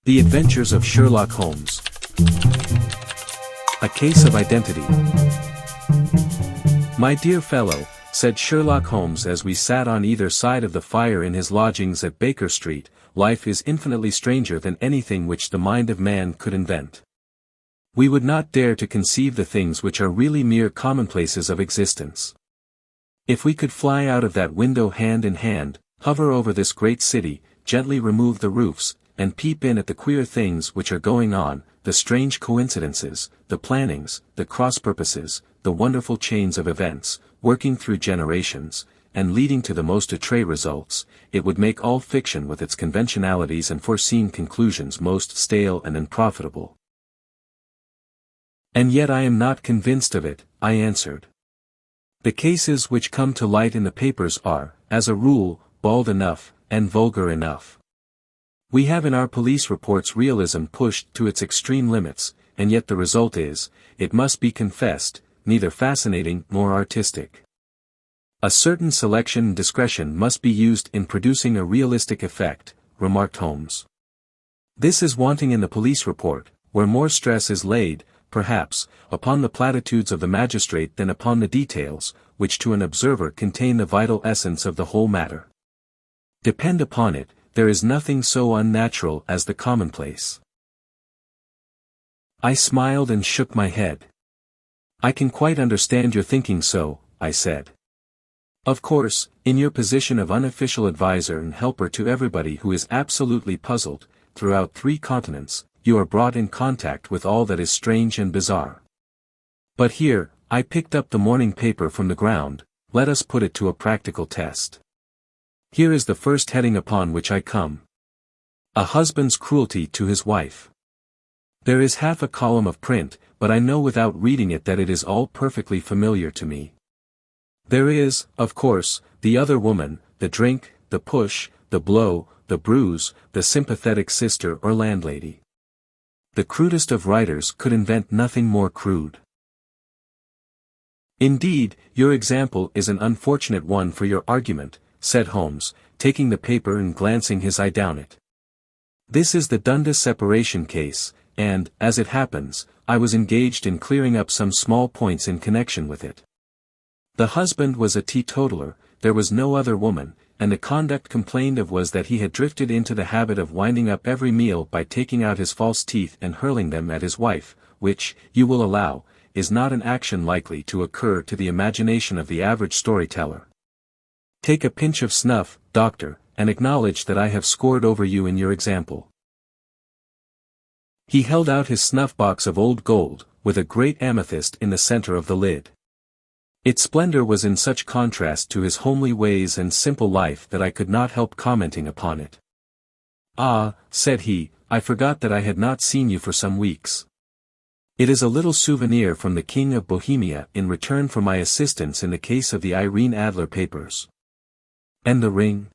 The Adventures of Sherlock Holmes. A Case of Identity. "My dear fellow," said Sherlock Holmes as we sat on either side of the fire in his lodgings at Baker Street, "life is infinitely stranger than anything which the mind of man could invent. We would not dare to conceive the things which are really mere commonplaces of existence. If we could fly out of that window hand in hand, hover over this great city, gently remove the roofs, and peep in at the queer things which are going on, the strange coincidences, the plannings, the cross-purposes, the wonderful chains of events, working through generations, and leading to the most outré results, it would make all fiction with its conventionalities and foreseen conclusions most stale and unprofitable." "And yet I am not convinced of it," I answered. "The cases which come to light in the papers are, as a rule, bald enough, and vulgar enough. We have in our police reports realism pushed to its extreme limits, and yet the result is, it must be confessed, neither fascinating nor artistic. A certain selection and discretion must be used in producing a realistic effect," remarked Holmes. "This is wanting in the police report, where more stress is laid, perhaps, upon the platitudes of the magistrate than upon the details, which to an observer contain the vital essence of the whole matter. Depend upon it, there is nothing so unnatural as the commonplace." I smiled and shook my head. "I can quite understand your thinking so," I said. "Of course, in your position of unofficial advisor and helper to everybody who is absolutely puzzled, throughout 3 continents, you are brought in contact with all that is strange and bizarre. But here, I picked up the morning paper from the ground, let us put it to a practical test. Here is the first heading upon which I come. A husband's cruelty to his wife. There is half a column of print, but I know without reading it that it is all perfectly familiar to me. There is, of course, the other woman, the drink, the push, the blow, the bruise, the sympathetic sister or landlady. The crudest of writers could invent nothing more crude. Indeed, your example is an unfortunate one for your argument," said Holmes, taking the paper and glancing his eye down it. "This is the Dundas separation case, and, as it happens, I was engaged in clearing up some small points in connection with it. The husband was a teetotaler, there was no other woman, and the conduct complained of was that he had drifted into the habit of winding up every meal by taking out his false teeth and hurling them at his wife, which, you will allow, is not an action likely to occur to the imagination of the average storyteller. Take a pinch of snuff, doctor, and acknowledge that I have scored over you in your example." He held out his snuff-box of old gold, with a great amethyst in the center of the lid. Its splendor was in such contrast to his homely ways and simple life that I could not help commenting upon it. "Ah," said he, "I forgot that I had not seen you for some weeks. It is a little souvenir from the King of Bohemia in return for my assistance in the case of the Irene Adler papers." "And the ring?"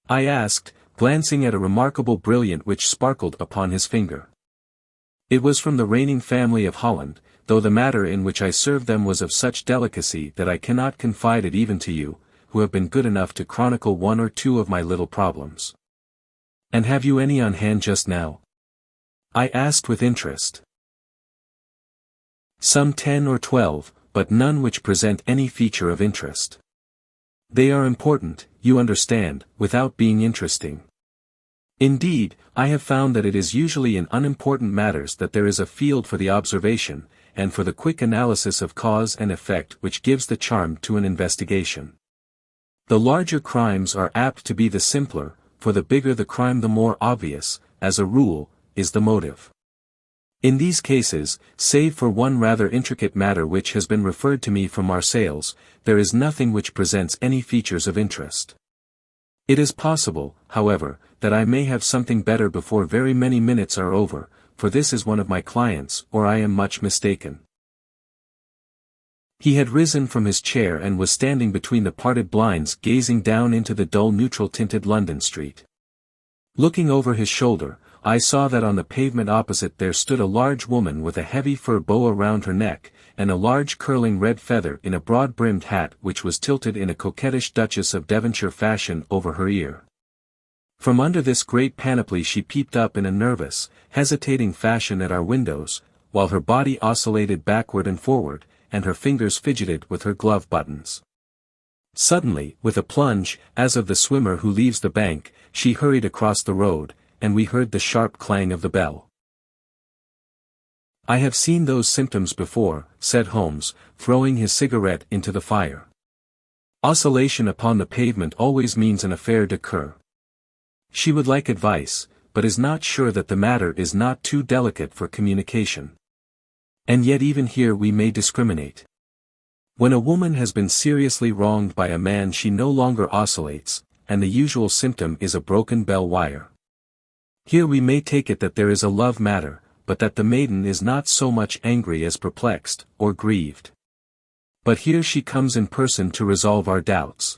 I asked, glancing at a remarkable brilliant which sparkled upon his finger. "It was from the reigning family of Holland, though the matter in which I served them was of such delicacy that I cannot confide it even to you, who have been good enough to chronicle 1 or 2 of my little problems." "And have you any on hand just now?" I asked with interest. "Some 10 or 12, but none which present any feature of interest. They are important, you understand, without being interesting. Indeed, I have found that it is usually in unimportant matters that there is a field for the observation, and for the quick analysis of cause and effect which gives the charm to an investigation. The larger crimes are apt to be the simpler, for the bigger the crime the more obvious, as a rule, is the motive. In these cases, save for one rather intricate matter which has been referred to me from Marseilles, there is nothing which presents any features of interest. It is possible, however, that I may have something better before very many minutes are over, for this is one of my clients, or I am much mistaken." He had risen from his chair and was standing between the parted blinds gazing down into the dull neutral-tinted London street. Looking over his shoulder, I saw that on the pavement opposite there stood a large woman with a heavy fur boa round her neck, and a large curling red feather in a broad-brimmed hat which was tilted in a coquettish Duchess of Devonshire fashion over her ear. From under this great panoply she peeped up in a nervous, hesitating fashion at our windows, while her body oscillated backward and forward, and her fingers fidgeted with her glove buttons. Suddenly, with a plunge, as of the swimmer who leaves the bank, she hurried across the road, and we heard the sharp clang of the bell. "I have seen those symptoms before," said Holmes, throwing his cigarette into the fire. "Oscillation upon the pavement always means an affaire de cœur. She would like advice, but is not sure that the matter is not too delicate for communication. And yet even here we may discriminate. When a woman has been seriously wronged by a man she no longer oscillates, and the usual symptom is a broken bell wire. Here we may take it that there is a love matter, but that the maiden is not so much angry as perplexed, or grieved. But here she comes in person to resolve our doubts."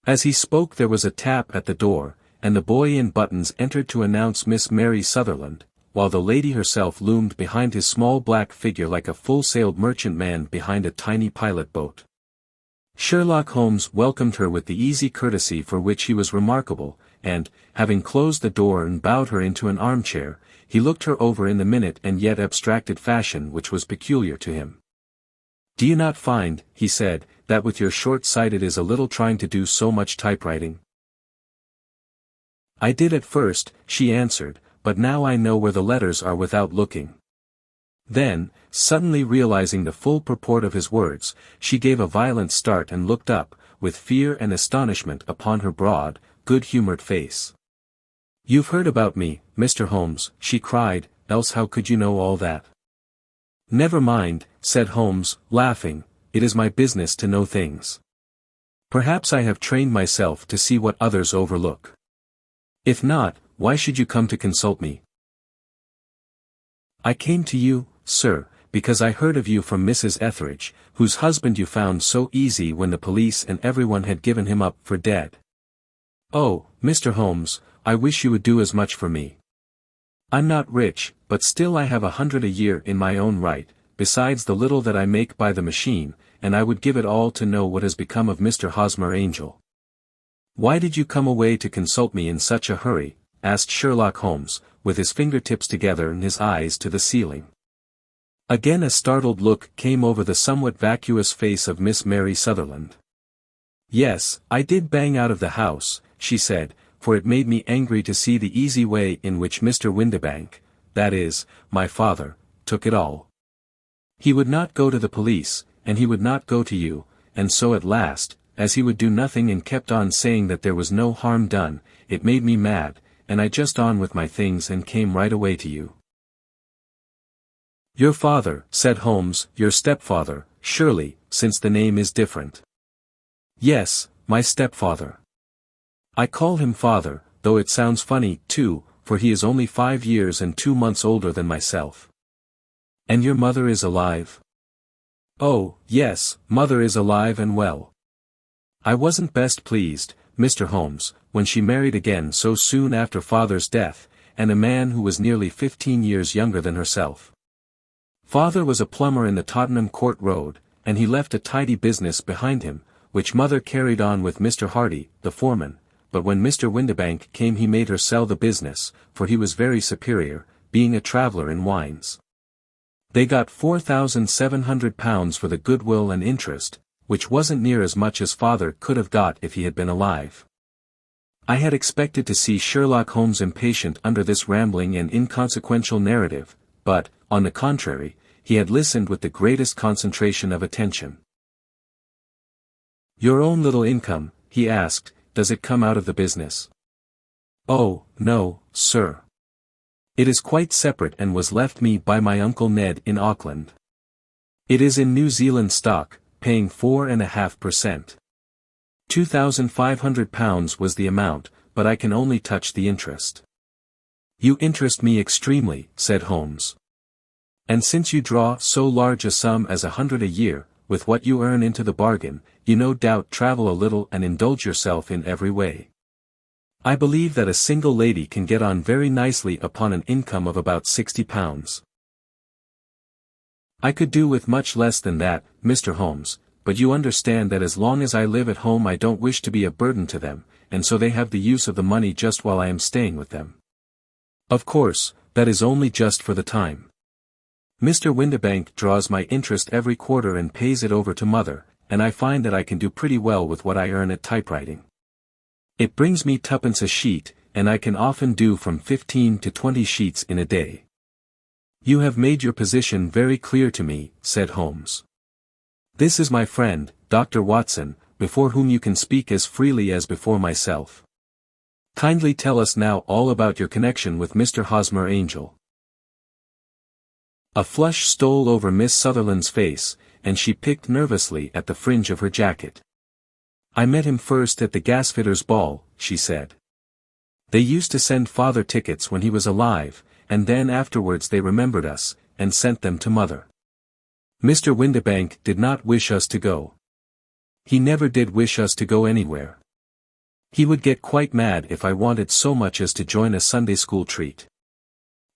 As he spoke there was a tap at the door, and the boy in buttons entered to announce Miss Mary Sutherland, while the lady herself loomed behind his small black figure like a full-sailed merchantman behind a tiny pilot boat. Sherlock Holmes welcomed her with the easy courtesy for which he was remarkable, and, having closed the door and bowed her into an armchair, he looked her over in the minute and yet abstracted fashion which was peculiar to him. "Do you not find," he said, "that with your short-sight it is a little trying to do so much typewriting?" "I did at first," she answered, "but now I know where the letters are without looking." Then, suddenly realizing the full purport of his words, she gave a violent start and looked up, with fear and astonishment upon her broad, good-humored face. "You've heard about me, Mr. Holmes," she cried, "else how could you know all that?" "Never mind," said Holmes, laughing, "it is my business to know things. Perhaps I have trained myself to see what others overlook. If not, why should you come to consult me?" "I came to you, sir, because I heard of you from Mrs. Etheridge, whose husband you found so easy when the police and everyone had given him up for dead. Oh, Mr. Holmes, I wish you would do as much for me. I'm not rich, but still I have 100 a year in my own right, besides the little that I make by the machine, and I would give it all to know what has become of Mr. Hosmer Angel." "Why did you come away to consult me in such a hurry?" asked Sherlock Holmes, with his fingertips together and his eyes to the ceiling. Again a startled look came over the somewhat vacuous face of Miss Mary Sutherland. "Yes, I did bang out of the house," she said, "for it made me angry to see the easy way in which Mr. Windibank, that is, my father, took it all. He would not go to the police, and he would not go to you, and so at last, as he would do nothing and kept on saying that there was no harm done, it made me mad, and I just on with my things and came right away to you." "Your father," said Holmes, "your stepfather, surely, since the name is different." "Yes, my stepfather. I call him father, though it sounds funny, too, for he is only 5 years and 2 months older than myself." "And your mother is alive?" "Oh, yes, mother is alive and well. I wasn't best pleased, Mr. Holmes, when she married again so soon after father's death, and a man who was nearly 15 years younger than herself. Father was a plumber in the Tottenham Court Road, and he left a tidy business behind him, which mother carried on with Mr. Hardy, the foreman, but when Mr. Windibank came he made her sell the business, for he was very superior, being a traveller in wines. They got £4,700 for the goodwill and interest, which wasn't near as much as father could have got if he had been alive. I had expected to see Sherlock Holmes impatient under this rambling and inconsequential narrative, but, on the contrary, he had listened with the greatest concentration of attention. "Your own little income," he asked, "does it come out of the business?" "Oh, no, sir. It is quite separate and was left me by my Uncle Ned in Auckland. It is in New Zealand stock, paying 4.5%. £2,500 was the amount, but I can only touch the interest." "You interest me extremely," said Holmes. "And since you draw so large a sum as 100 a year, with what you earn into the bargain, you no doubt travel a little and indulge yourself in every way. I believe that a single lady can get on very nicely upon an income of about £60. "I could do with much less than that, Mr. Holmes, but you understand that as long as I live at home I don't wish to be a burden to them, and so they have the use of the money just while I am staying with them. Of course, that is only just for the time. Mr. Windibank draws my interest every quarter and pays it over to Mother, and I find that I can do pretty well with what I earn at typewriting. It brings me twopence a sheet, and I can often do from 15 to 20 sheets in a day. You have made your position very clear to me, said Holmes. This is my friend, Dr. Watson, before whom you can speak as freely as before myself. Kindly tell us now all about your connection with Mr. Hosmer Angel. A flush stole over Miss Sutherland's face, and she picked nervously at the fringe of her jacket. I met him first at the gasfitters' ball, she said. They used to send Father tickets when he was alive, and then afterwards they remembered us, and sent them to Mother. Mr. Windibank did not wish us to go. He never did wish us to go anywhere. He would get quite mad if I wanted so much as to join a Sunday school treat.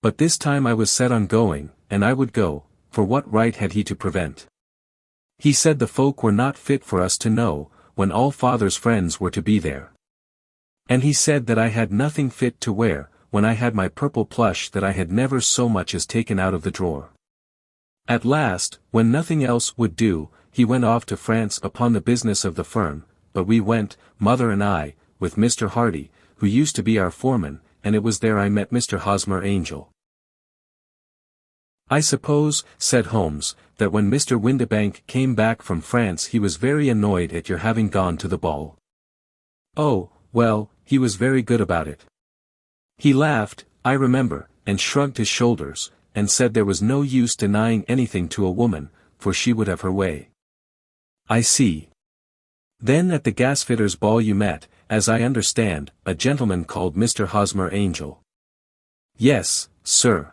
But this time I was set on going, and I would go, for what right had he to prevent? He said the folk were not fit for us to know, when all Father's friends were to be there. And he said that I had nothing fit to wear, when I had my purple plush that I had never so much as taken out of the drawer. At last, when nothing else would do, he went off to France upon the business of the firm, but we went, Mother and I, with Mr. Hardy, who used to be our foreman, and it was there I met Mr. Hosmer Angel. I suppose, said Holmes, that when Mr. Windibank came back from France he was very annoyed at your having gone to the ball. Oh, well, he was very good about it. He laughed, I remember, and shrugged his shoulders, and said there was no use denying anything to a woman, for she would have her way. I see. Then at the gasfitters' ball you met, as I understand, a gentleman called Mr. Hosmer Angel. Yes, sir.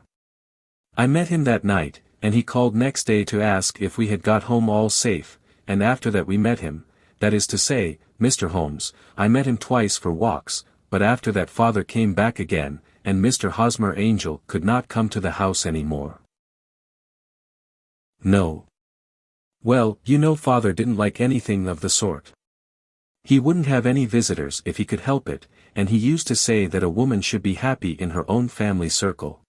I met him that night, and he called next day to ask if we had got home all safe, and after that we met him, that is to say, Mr. Holmes, I met him twice for walks, but after that Father came back again, and Mr. Hosmer Angel could not come to the house any more. No. Well, you know Father didn't like anything of the sort. He wouldn't have any visitors if he could help it, and he used to say that a woman should be happy in her own family circle.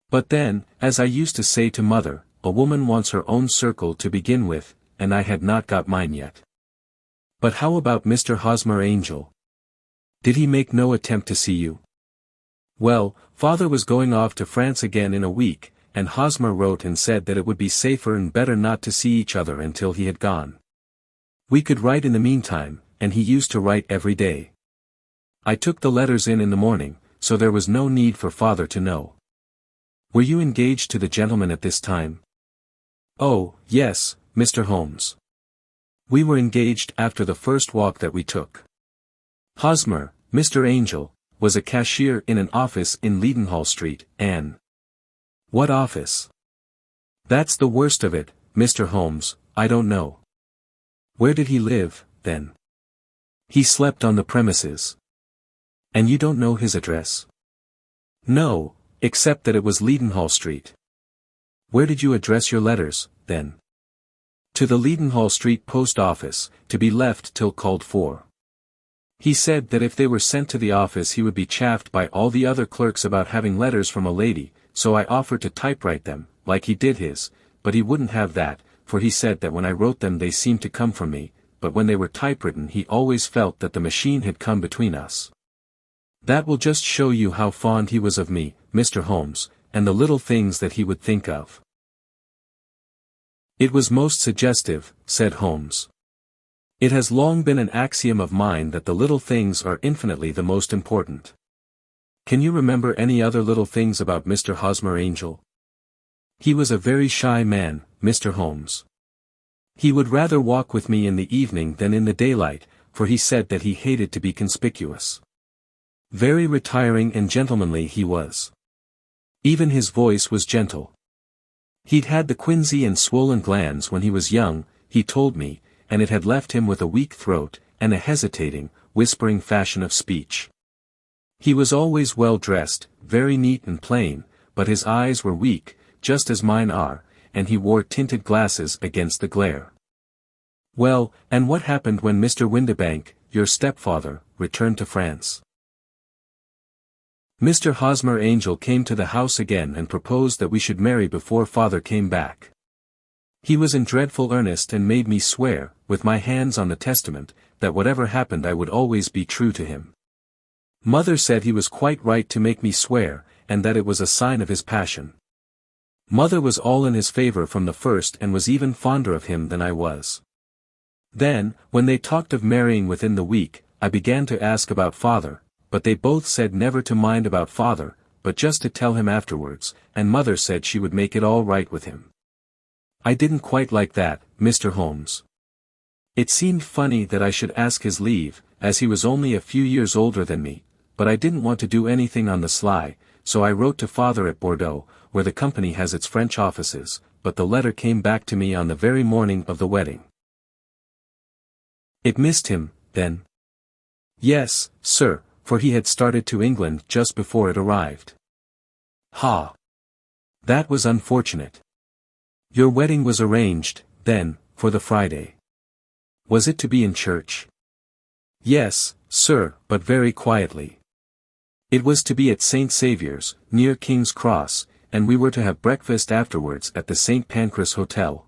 But then, as I used to say to Mother, a woman wants her own circle to begin with, and I had not got mine yet. But how about Mr. Hosmer Angel? Did he make no attempt to see you? Well, Father was going off to France again in a week, and Hosmer wrote and said that it would be safer and better not to see each other until he had gone. We could write in the meantime, and he used to write every day. I took the letters in the morning, so there was no need for Father to know. Were you engaged to the gentleman at this time? Oh, yes, Mr. Holmes. We were engaged after the first walk that we took. Hosmer, Mr. Angel, was a cashier in an office in Leadenhall Street, Anne. What office? That's the worst of it, Mr. Holmes, I don't know. Where did he live, then? He slept on the premises. And you don't know his address? No, except that it was Leadenhall Street. Where did you address your letters, then? To the Leadenhall Street post office, to be left till called for. He said that if they were sent to the office he would be chaffed by all the other clerks about having letters from a lady, so I offered to typewrite them, like he did his, but he wouldn't have that, for he said that when I wrote them they seemed to come from me, but when they were typewritten he always felt that the machine had come between us. That will just show you how fond he was of me, Mr. Holmes, and the little things that he would think of. It was most suggestive, said Holmes. It has long been an axiom of mine that the little things are infinitely the most important. Can you remember any other little things about Mr. Hosmer Angel? He was a very shy man, Mr. Holmes. He would rather walk with me in the evening than in the daylight, for he said that he hated to be conspicuous. Very retiring and gentlemanly he was. Even his voice was gentle. He'd had the quinsy and swollen glands when he was young, he told me, and it had left him with a weak throat, and a hesitating, whispering fashion of speech. He was always well dressed, very neat and plain, but his eyes were weak, just as mine are, and he wore tinted glasses against the glare. Well, and what happened when Mr. Windibank, your stepfather, returned to France. Mr. Hosmer Angel came to the house again and proposed that we should marry before father came back. He was in dreadful earnest and made me swear, with my hands on the testament, that whatever happened I would always be true to him. Mother said he was quite right to make me swear, and that it was a sign of his passion. Mother was all in his favor from the first and was even fonder of him than I was. Then, when they talked of marrying within the week, I began to ask about father, but they both said never to mind about father, but just to tell him afterwards, and mother said she would make it all right with him. I didn't quite like that, Mr. Holmes. It seemed funny that I should ask his leave, as he was only a few years older than me, but I didn't want to do anything on the sly, so I wrote to father at Bordeaux, where the company has its French offices, but the letter came back to me on the very morning of the wedding. It missed him, then? Yes, sir, for he had started to England just before it arrived. Ha! That was unfortunate. Your wedding was arranged, then, for the Friday. Was it to be in church? Yes, sir, but very quietly. It was to be at St. Saviour's, near King's Cross, and we were to have breakfast afterwards at the St. Pancras Hotel.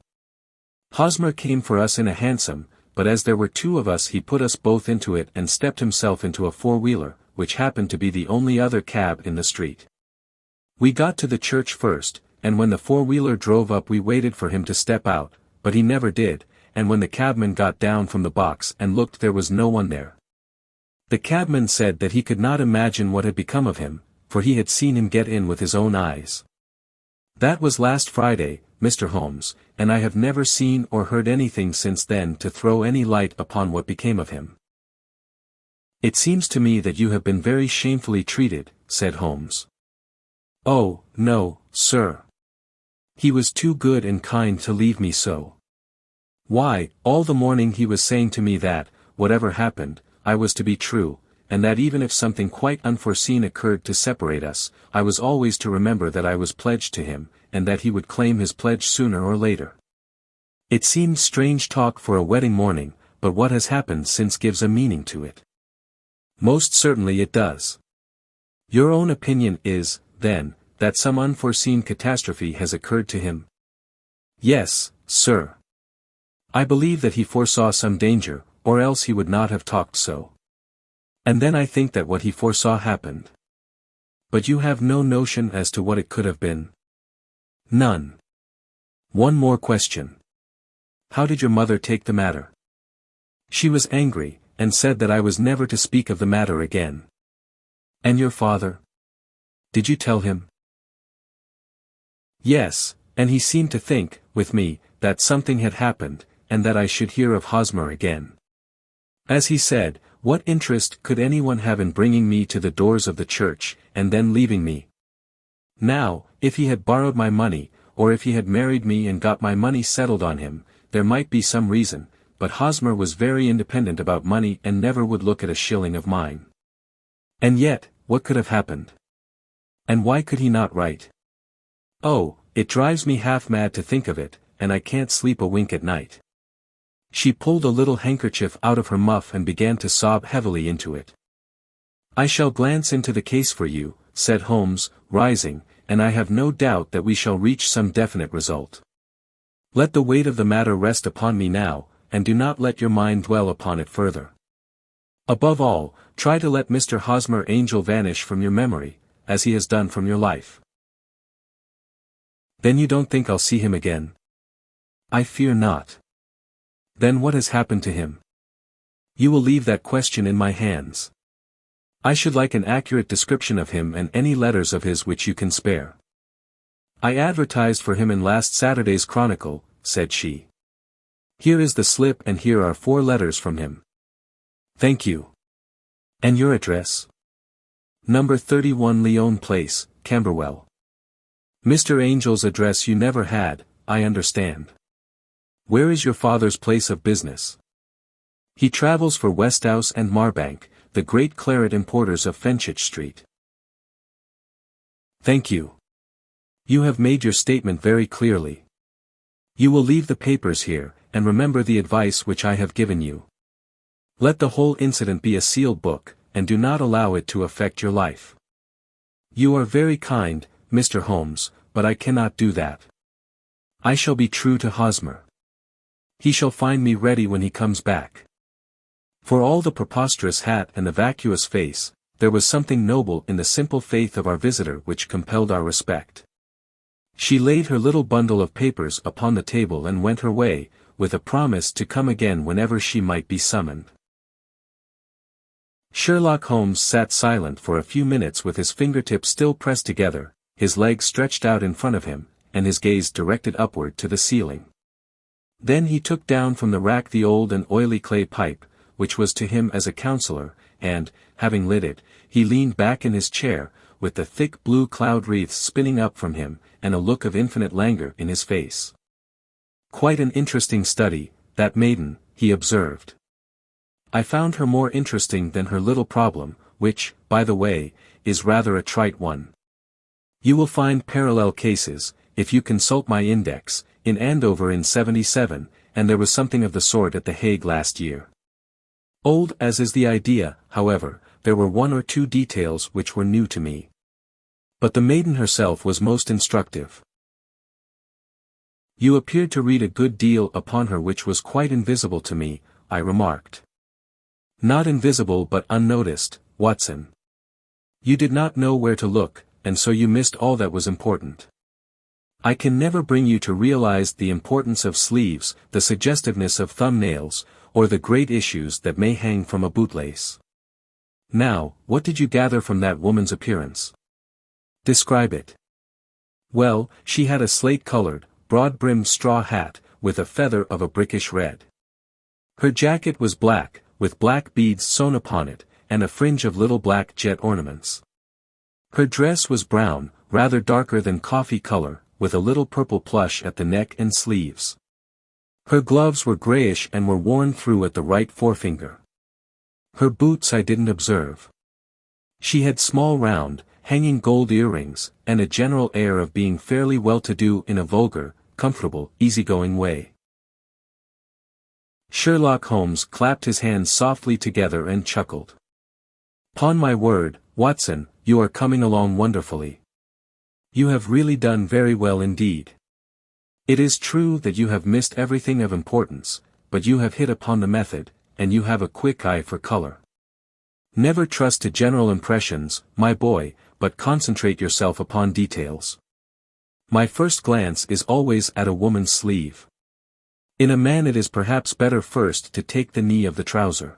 Hosmer came for us in a hansom, but as there were two of us he put us both into it and stepped himself into a four-wheeler, which happened to be the only other cab in the street. We got to the church first, and when the four-wheeler drove up we waited for him to step out, but he never did, and when the cabman got down from the box and looked there was no one there. The cabman said that he could not imagine what had become of him, for he had seen him get in with his own eyes. That was last Friday, Mr. Holmes, and I have never seen or heard anything since then to throw any light upon what became of him. It seems to me that you have been very shamefully treated, said Holmes. Oh, no, sir. He was too good and kind to leave me so. Why, all the morning he was saying to me that, whatever happened, I was to be true, and that even if something quite unforeseen occurred to separate us, I was always to remember that I was pledged to him, and that he would claim his pledge sooner or later. It seemed strange talk for a wedding morning, but what has happened since gives a meaning to it. Most certainly it does. Your own opinion is, then, that some unforeseen catastrophe has occurred to him? Yes, sir. I believe that he foresaw some danger, or else he would not have talked so. And then I think that what he foresaw happened. But you have no notion as to what it could have been? None. One more question. How did your mother take the matter? She was angry, and said that I was never to speak of the matter again. And your father? Did you tell him? Yes, and he seemed to think, with me, that something had happened, and that I should hear of Hosmer again. As he said, what interest could anyone have in bringing me to the doors of the church, and then leaving me? Now, if he had borrowed my money, or if he had married me and got my money settled on him, there might be some reason, but Hosmer was very independent about money and never would look at a shilling of mine. And yet, what could have happened? And why could he not write? Oh, it drives me half mad to think of it, and I can't sleep a wink at night. She pulled a little handkerchief out of her muff and began to sob heavily into it. I shall glance into the case for you, said Holmes, rising, and I have no doubt that we shall reach some definite result. Let the weight of the matter rest upon me now, and do not let your mind dwell upon it further. Above all, try to let Mr. Hosmer Angel vanish from your memory, as he has done from your life. Then you don't think I'll see him again? I fear not. Then what has happened to him? You will leave that question in my hands. I should like an accurate description of him and any letters of his which you can spare. I advertised for him in last Saturday's Chronicle, said she. Here is the slip and here are 4 letters from him. Thank you. And your address? Number 31 Lyon Place, Camberwell. Mr. Angel's address you never had, I understand. Where is your father's place of business? He travels for Westhouse and Marbank, the great claret importers of Fenchurch Street. Thank you. You have made your statement very clearly. You will leave the papers here, and remember the advice which I have given you. Let the whole incident be a sealed book, and do not allow it to affect your life. You are very kind, Mr. Holmes, but I cannot do that. I shall be true to Hosmer. He shall find me ready when he comes back. For all the preposterous hat and the vacuous face, there was something noble in the simple faith of our visitor which compelled our respect. She laid her little bundle of papers upon the table and went her way, with a promise to come again whenever she might be summoned. Sherlock Holmes sat silent for a few minutes with his fingertips still pressed together, his legs stretched out in front of him, and his gaze directed upward to the ceiling. Then he took down from the rack the old and oily clay pipe, which was to him as a counselor, and, having lit it, he leaned back in his chair, with the thick blue cloud wreaths spinning up from him, and a look of infinite languor in his face. Quite an interesting study, that maiden, he observed. I found her more interesting than her little problem, which, by the way, is rather a trite one. You will find parallel cases, if you consult my index, in Andover in '77, and there was something of the sort at The Hague last year. Old as is the idea, however, there were one or two details which were new to me. But the maiden herself was most instructive. You appeared to read a good deal upon her which was quite invisible to me, I remarked. Not invisible but unnoticed, Watson. You did not know where to look, and so you missed all that was important. I can never bring you to realize the importance of sleeves, the suggestiveness of thumbnails, or the great issues that may hang from a bootlace. Now, what did you gather from that woman's appearance? Describe it. Well, she had a slate-colored, broad-brimmed straw hat, with a feather of a brickish red. Her jacket was black, with black beads sewn upon it, and a fringe of little black jet ornaments. Her dress was brown, rather darker than coffee color, with a little purple plush at the neck and sleeves. Her gloves were grayish and were worn through at the right forefinger. Her boots I didn't observe. She had small round, hanging gold earrings, and a general air of being fairly well-to-do in a vulgar, comfortable, easygoing way. Sherlock Holmes clapped his hands softly together and chuckled. "'Pon my word, Watson, you are coming along wonderfully. You have really done very well indeed. It is true that you have missed everything of importance, but you have hit upon the method, and you have a quick eye for color. Never trust to general impressions, my boy, but concentrate yourself upon details. My first glance is always at a woman's sleeve. In a man it is perhaps better first to take the knee of the trouser.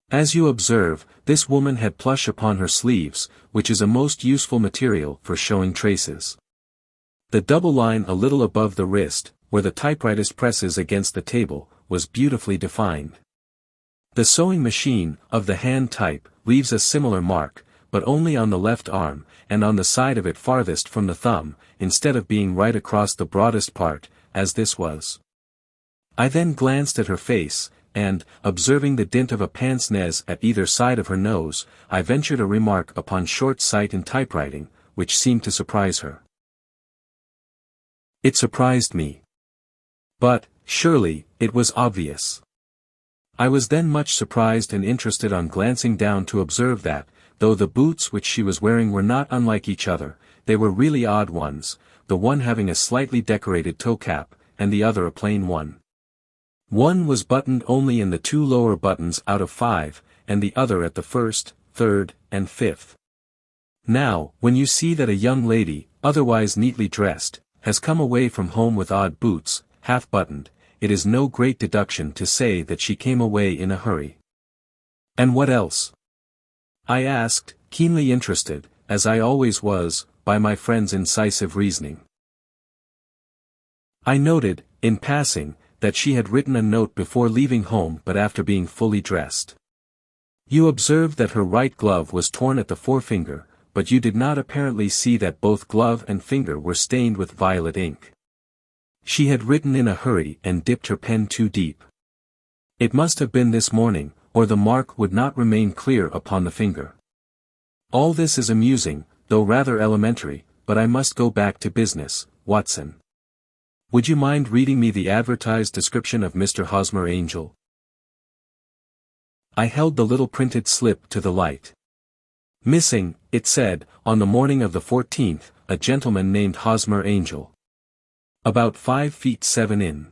As you observe, this woman had plush upon her sleeves, which is a most useful material for showing traces. The double line a little above the wrist, where the typewriter presses against the table, was beautifully defined. The sewing machine, of the hand type, leaves a similar mark, but only on the left arm, and on the side of it farthest from the thumb, instead of being right across the broadest part, as this was. I then glanced at her face, and, observing the dint of a pince-nez at either side of her nose, I ventured a remark upon short sight in typewriting, which seemed to surprise her. It surprised me. But, surely, it was obvious. I was then much surprised and interested on glancing down to observe that, though the boots which she was wearing were not unlike each other, they were really odd ones, the one having a slightly decorated toe cap, and the other a plain one. One was buttoned only in the 2 lower buttons out of 5, and the other at the 1st, 3rd, and 5th. Now, when you see that a young lady, otherwise neatly dressed, has come away from home with odd boots, half-buttoned, it is no great deduction to say that she came away in a hurry. And what else? I asked, keenly interested, as I always was, by my friend's incisive reasoning. I noted, in passing, that she had written a note before leaving home but after being fully dressed. You observed that her right glove was torn at the forefinger, but you did not apparently see that both glove and finger were stained with violet ink. She had written in a hurry and dipped her pen too deep. It must have been this morning, or the mark would not remain clear upon the finger. All this is amusing, though rather elementary, but I must go back to business, Watson. Would you mind reading me the advertised description of Mr. Hosmer Angel? I held the little printed slip to the light. Missing, it said, on the morning of the 14th, a gentleman named Hosmer Angel. About 5 feet 7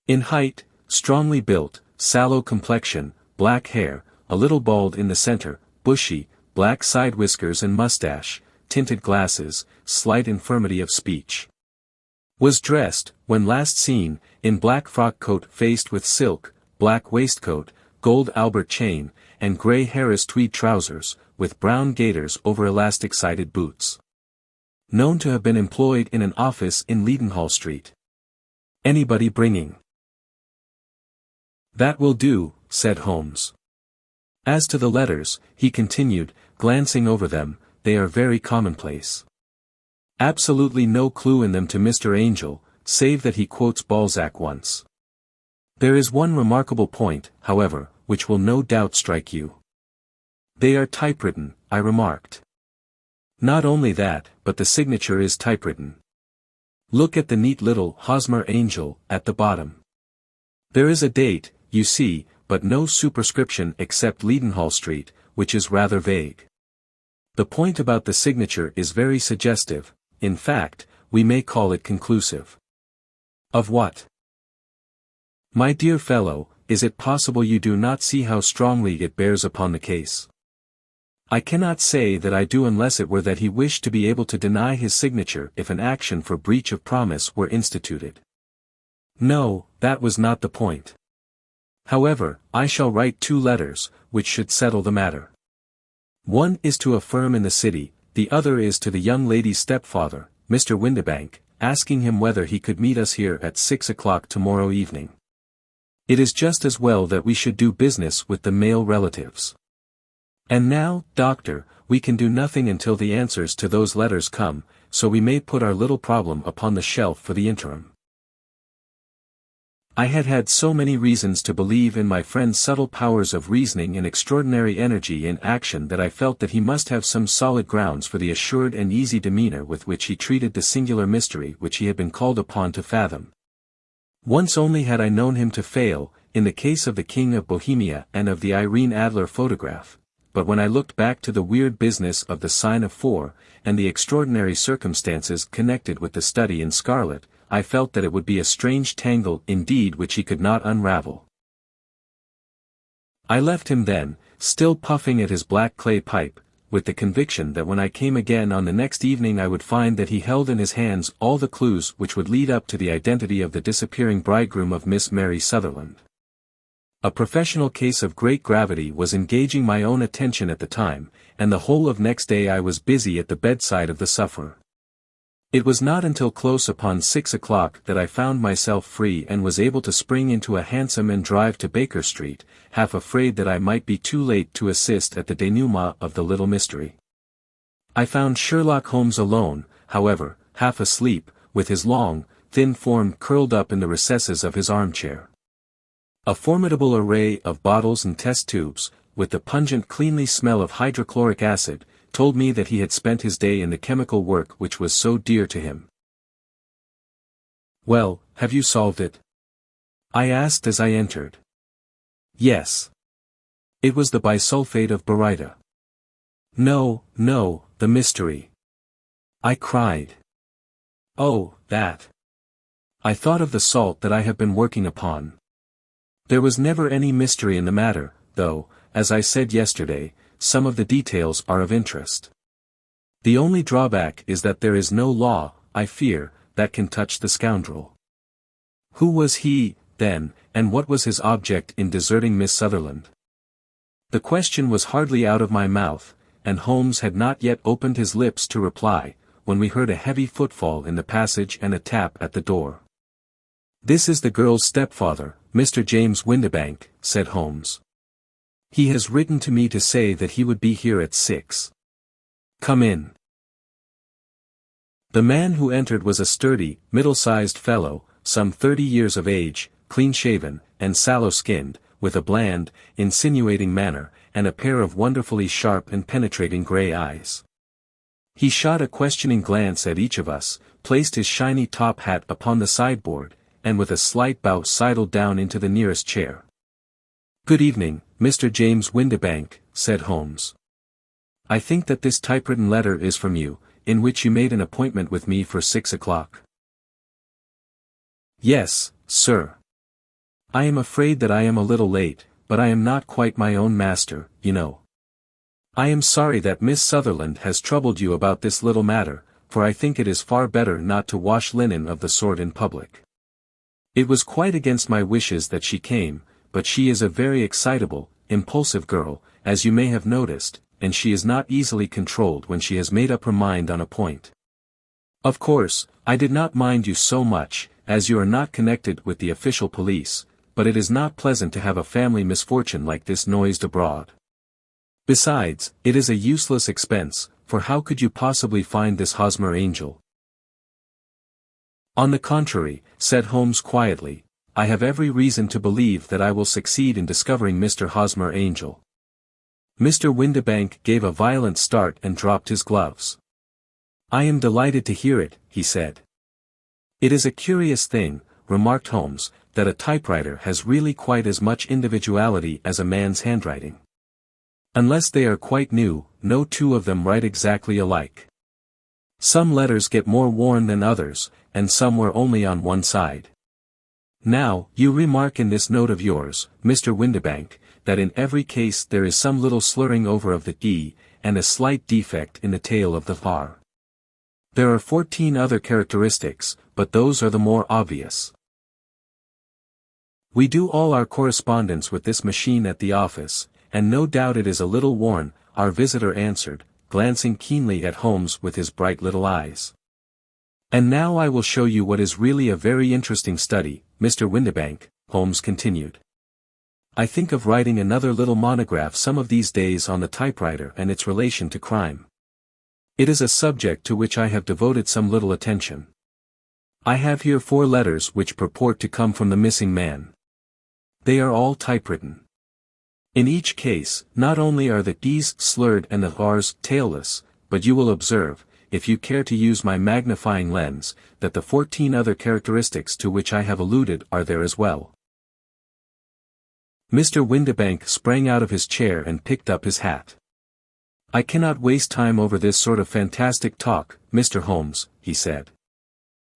in height, strongly built, sallow complexion, black hair, a little bald in the center, bushy, black side whiskers and mustache, tinted glasses, slight infirmity of speech. Was dressed, when last seen, in black frock coat faced with silk, black waistcoat, gold Albert chain, and grey Harris tweed trousers, with brown gaiters over elastic-sided boots. Known to have been employed in an office in Leadenhall Street. Anybody bringing? That will do, said Holmes. As to the letters, he continued, glancing over them, they are very commonplace. Absolutely no clue in them to Mr. Angel, save that he quotes Balzac once. There is one remarkable point, however, which will no doubt strike you. They are typewritten, I remarked. Not only that, but the signature is typewritten. Look at the neat little Hosmer Angel at the bottom. There is a date, you see, but no superscription except Leadenhall Street, which is rather vague. The point about the signature is very suggestive, in fact, we may call it conclusive. Of what? My dear fellow, is it possible you do not see how strongly it bears upon the case? I cannot say that I do unless it were that he wished to be able to deny his signature if an action for breach of promise were instituted. No, that was not the point. However, I shall write 2 letters, which should settle the matter. One is to a firm in the city, the other is to the young lady's stepfather, Mr. Windibank, asking him whether he could meet us here at 6 o'clock tomorrow evening. It is just as well that we should do business with the male relatives. And now, Doctor, we can do nothing until the answers to those letters come, so we may put our little problem upon the shelf for the interim. I had had so many reasons to believe in my friend's subtle powers of reasoning and extraordinary energy in action that I felt that he must have some solid grounds for the assured and easy demeanor with which he treated the singular mystery which he had been called upon to fathom. Once only had I known him to fail, in the case of the King of Bohemia and of the Irene Adler photograph, but when I looked back to the weird business of the sign of 4, and the extraordinary circumstances connected with the study in scarlet, I felt that it would be a strange tangle indeed which he could not unravel. I left him then, still puffing at his black clay pipe, with the conviction that when I came again on the next evening I would find that he held in his hands all the clues which would lead up to the identity of the disappearing bridegroom of Miss Mary Sutherland. A professional case of great gravity was engaging my own attention at the time, and the whole of next day I was busy at the bedside of the sufferer. It was not until close upon 6 o'clock that I found myself free and was able to spring into a hansom and drive to Baker Street, half afraid that I might be too late to assist at the denouement of the little mystery. I found Sherlock Holmes alone, however, half asleep, with his long, thin form curled up in the recesses of his armchair. A formidable array of bottles and test tubes, with the pungent cleanly smell of hydrochloric acid, told me that he had spent his day in the chemical work which was so dear to him. "Well, have you solved it?" I asked as I entered. "Yes. It was the bisulfate of baryta." "No, no, the mystery," I cried. "Oh, that. I thought of the salt that I have been working upon. There was never any mystery in the matter, though, as I said yesterday, some of the details are of interest. The only drawback is that there is no law, I fear, that can touch the scoundrel. Who was he, then, and what was his object in deserting Miss Sutherland?" The question was hardly out of my mouth, and Holmes had not yet opened his lips to reply, when we heard a heavy footfall in the passage and a tap at the door. "This is the girl's stepfather, Mr. James Windibank," said Holmes. "He has written to me to say that he would be here at 6. Come in." The man who entered was a sturdy, middle-sized fellow, some 30 years of age, clean-shaven, and sallow-skinned, with a bland, insinuating manner, and a pair of wonderfully sharp and penetrating grey eyes. He shot a questioning glance at each of us, placed his shiny top hat upon the sideboard, and with a slight bow sidled down into the nearest chair. "Good evening, Mr. James Windibank," said Holmes. "I think that this typewritten letter is from you, in which you made an appointment with me for 6 o'clock. "Yes, sir. I am afraid that I am a little late, but I am not quite my own master, you know. I am sorry that Miss Sutherland has troubled you about this little matter, for I think it is far better not to wash linen of the sort in public. It was quite against my wishes that she came, but she is a very excitable, impulsive girl, as you may have noticed, and she is not easily controlled when she has made up her mind on a point. Of course, I did not mind you so much, as you are not connected with the official police, but it is not pleasant to have a family misfortune like this noised abroad. Besides, it is a useless expense, for how could you possibly find this Hosmer Angel?" "On the contrary," said Holmes quietly, "I have every reason to believe that I will succeed in discovering Mr. Hosmer Angel." Mr. Windibank gave a violent start and dropped his gloves. "I am delighted to hear it," he said. "It is a curious thing," remarked Holmes, "that a typewriter has really quite as much individuality as a man's handwriting. Unless they are quite new, no two of them write exactly alike. Some letters get more worn than others, and some wear only on one side. Now, you remark in this note of yours, Mr. Windibank, that in every case there is some little slurring over of the E, and a slight defect in the tail of the R. There are 14 other characteristics, but those are the more obvious. We do all our correspondence with this machine at the office, and no doubt it is a little worn," our visitor answered, glancing keenly at Holmes with his bright little eyes. "And now I will show you what is really a very interesting study, Mr. Windibank," Holmes continued. "I think of writing another little monograph some of these days on the typewriter and its relation to crime. It is a subject to which I have devoted some little attention. I have here 4 letters which purport to come from the missing man. They are all typewritten. In each case, not only are the E's slurred and the R's tailless, but you will observe, if you care to use my magnifying lens, that the 14 other characteristics to which I have alluded are there as well." Mr. Windibank sprang out of his chair and picked up his hat. "I cannot waste time over this sort of fantastic talk, Mr. Holmes," he said.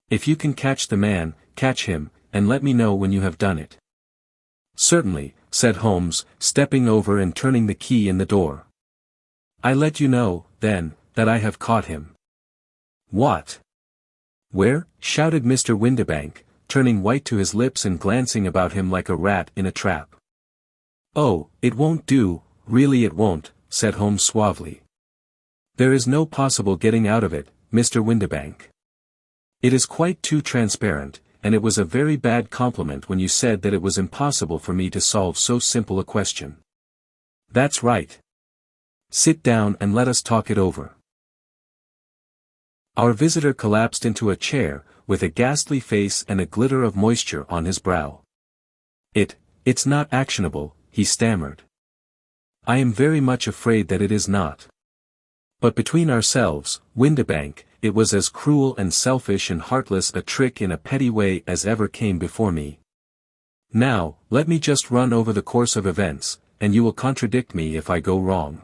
"If you can catch the man, catch him, and let me know when you have done it." "Certainly," said Holmes, stepping over and turning the key in the door. "I let you know, then, that I have caught him." "What? Where?" shouted Mr. Windibank, turning white to his lips and glancing about him like a rat in a trap. "Oh, it won't do, really it won't," said Holmes suavely. "There is no possible getting out of it, Mr. Windibank. It is quite too transparent, and it was a very bad compliment when you said that it was impossible for me to solve so simple a question. That's right. Sit down and let us talk it over." Our visitor collapsed into a chair, with a ghastly face and a glitter of moisture on his brow. It's not actionable," he stammered. "I am very much afraid that it is not. But between ourselves, Windibank, it was as cruel and selfish and heartless a trick in a petty way as ever came before me. Now, let me just run over the course of events, and you will contradict me if I go wrong."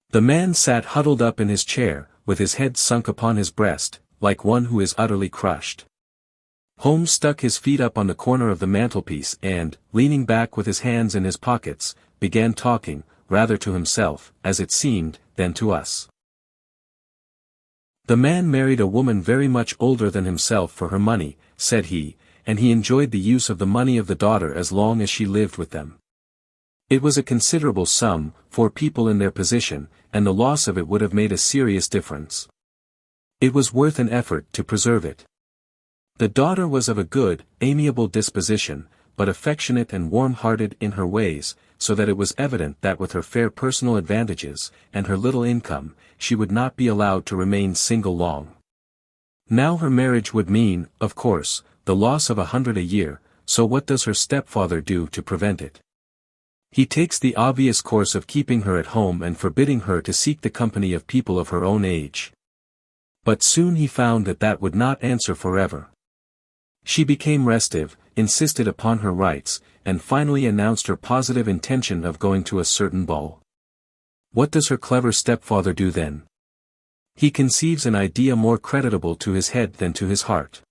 The man sat huddled up in his chair, with his head sunk upon his breast, like one who is utterly crushed. Holmes stuck his feet up on the corner of the mantelpiece and, leaning back with his hands in his pockets, began talking, rather to himself, as it seemed, than to us. "The man married a woman very much older than himself for her money," said he, "and he enjoyed the use of the money of the daughter as long as she lived with them. It was a considerable sum, for people in their position, and the loss of it would have made a serious difference. It was worth an effort to preserve it. The daughter was of a good, amiable disposition, but affectionate and warm-hearted in her ways, so that it was evident that with her fair personal advantages, and her little income, she would not be allowed to remain single long. Now her marriage would mean, of course, the loss of 100 a year, so what does her stepfather do to prevent it? He takes the obvious course of keeping her at home and forbidding her to seek the company of people of her own age. But soon he found that that would not answer forever. She became restive, insisted upon her rights, and finally announced her positive intention of going to a certain ball. What does her clever stepfather do then? He conceives an idea more creditable to his head than to his heart.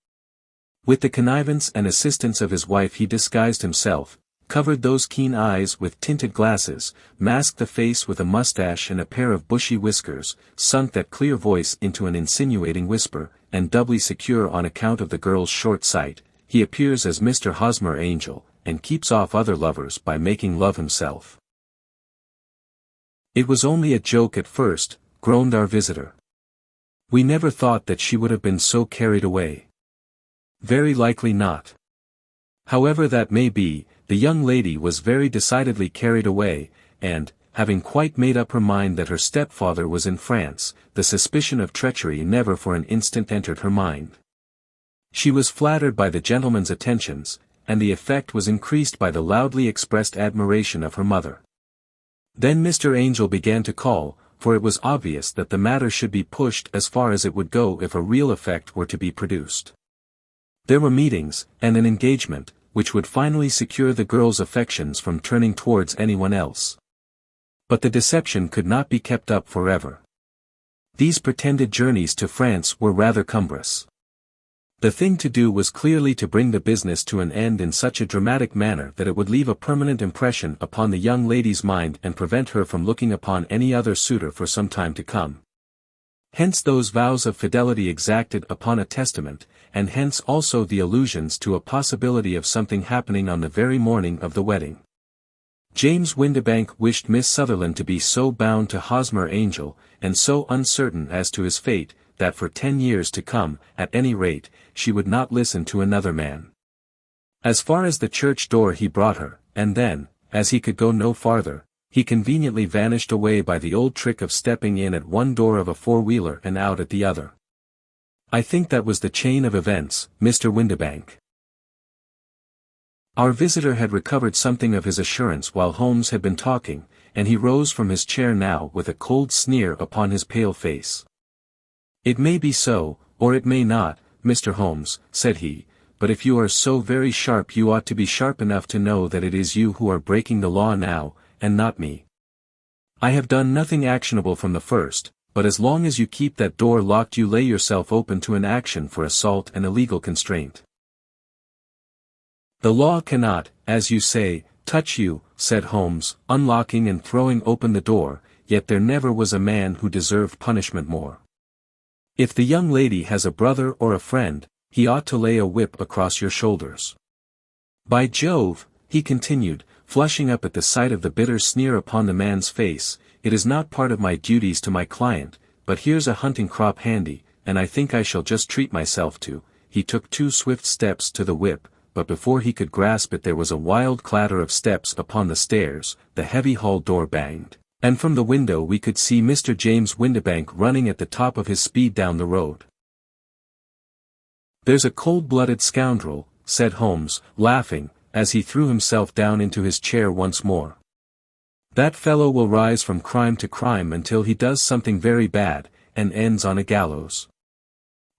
With the connivance and assistance of his wife he disguised himself, covered those keen eyes with tinted glasses, masked the face with a mustache and a pair of bushy whiskers, sunk that clear voice into an insinuating whisper, and doubly secure on account of the girl's short sight, he appears as Mr. Hosmer Angel, and keeps off other lovers by making love himself. It was only a joke at first, groaned our visitor. We never thought that she would have been so carried away. Very likely not. However that may be, the young lady was very decidedly carried away, and, having quite made up her mind that her stepfather was in France, the suspicion of treachery never for an instant entered her mind. She was flattered by the gentleman's attentions, and the effect was increased by the loudly expressed admiration of her mother. Then Mr. Angel began to call, for it was obvious that the matter should be pushed as far as it would go if a real effect were to be produced. There were meetings, and an engagement, which would finally secure the girl's affections from turning towards anyone else. But the deception could not be kept up forever. These pretended journeys to France were rather cumbrous. The thing to do was clearly to bring the business to an end in such a dramatic manner that it would leave a permanent impression upon the young lady's mind and prevent her from looking upon any other suitor for some time to come. Hence those vows of fidelity exacted upon a testament, and hence also the allusions to a possibility of something happening on the very morning of the wedding. James Windibank wished Miss Sutherland to be so bound to Hosmer Angel, and so uncertain as to his fate, that for 10 years to come, at any rate, she would not listen to another man. As far as the church door he brought her, and then, as he could go no farther, he conveniently vanished away by the old trick of stepping in at one door of a four-wheeler and out at the other. I think that was the chain of events, Mr. Windibank. Our visitor had recovered something of his assurance while Holmes had been talking, and he rose from his chair now with a cold sneer upon his pale face. It may be so, or it may not, Mr. Holmes, said he, but if you are so very sharp you ought to be sharp enough to know that it is you who are breaking the law now, and not me. I have done nothing actionable from the first, but as long as you keep that door locked you lay yourself open to an action for assault and illegal constraint. The law cannot, as you say, touch you, said Holmes, unlocking and throwing open the door, yet there never was a man who deserved punishment more. If the young lady has a brother or a friend, he ought to lay a whip across your shoulders. By Jove, he continued, flushing up at the sight of the bitter sneer upon the man's face, it is not part of my duties to my client, but here's a hunting crop handy, and I think I shall just treat myself to. He took 2 swift steps to the whip, but before he could grasp it there was a wild clatter of steps upon the stairs, the heavy hall door banged, and from the window we could see Mr. James Windibank running at the top of his speed down the road. There's a cold-blooded scoundrel, said Holmes, laughing, as he threw himself down into his chair once more. That fellow will rise from crime to crime until he does something very bad, and ends on a gallows.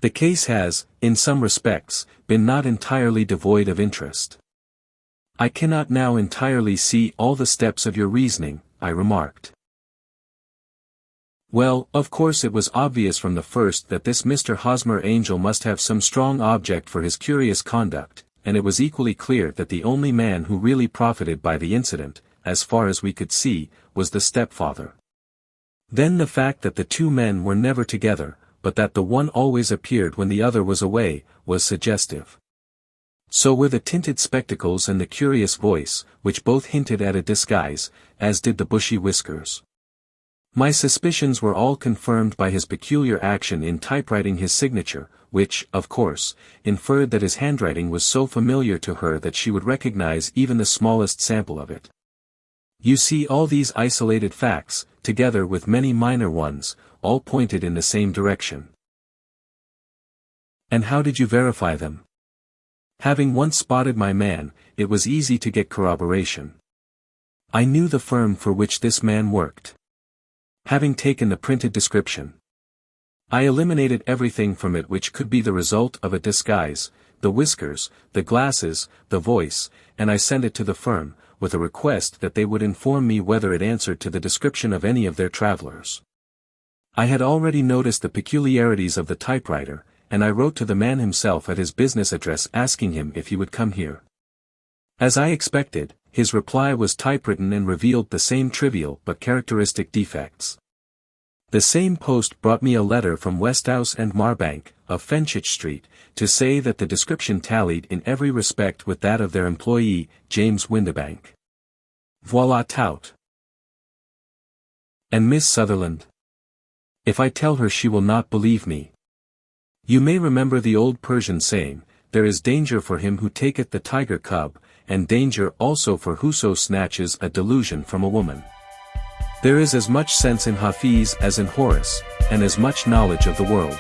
The case has, in some respects, been not entirely devoid of interest. I cannot now entirely see all the steps of your reasoning, I remarked. Well, of course it was obvious from the first that this Mr. Hosmer Angel must have some strong object for his curious conduct, and it was equally clear that the only man who really profited by the incident, as far as we could see, was the stepfather. Then the fact that the 2 men were never together, but that the one always appeared when the other was away, was suggestive. So were the tinted spectacles and the curious voice, which both hinted at a disguise, as did the bushy whiskers. My suspicions were all confirmed by his peculiar action in typewriting his signature, which, of course, inferred that his handwriting was so familiar to her that she would recognize even the smallest sample of it. You see, all these isolated facts, together with many minor ones, all pointed in the same direction. And how did you verify them? Having once spotted my man, it was easy to get corroboration. I knew the firm for which this man worked. Having taken the printed description, I eliminated everything from it which could be the result of a disguise, the whiskers, the glasses, the voice, and I sent it to the firm, with a request that they would inform me whether it answered to the description of any of their travelers. I had already noticed the peculiarities of the typewriter, and I wrote to the man himself at his business address asking him if he would come here. As I expected, his reply was typewritten and revealed the same trivial but characteristic defects. The same post brought me a letter from Westhouse and Marbank, of Fenchurch Street, to say that the description tallied in every respect with that of their employee, James Windibank. Voilà tout. And Miss Sutherland? If I tell her she will not believe me. You may remember the old Persian saying, there is danger for him who taketh the tiger cub, and danger also for whoso snatches a delusion from a woman. There is as much sense in Hafiz as in Horace, and as much knowledge of the world.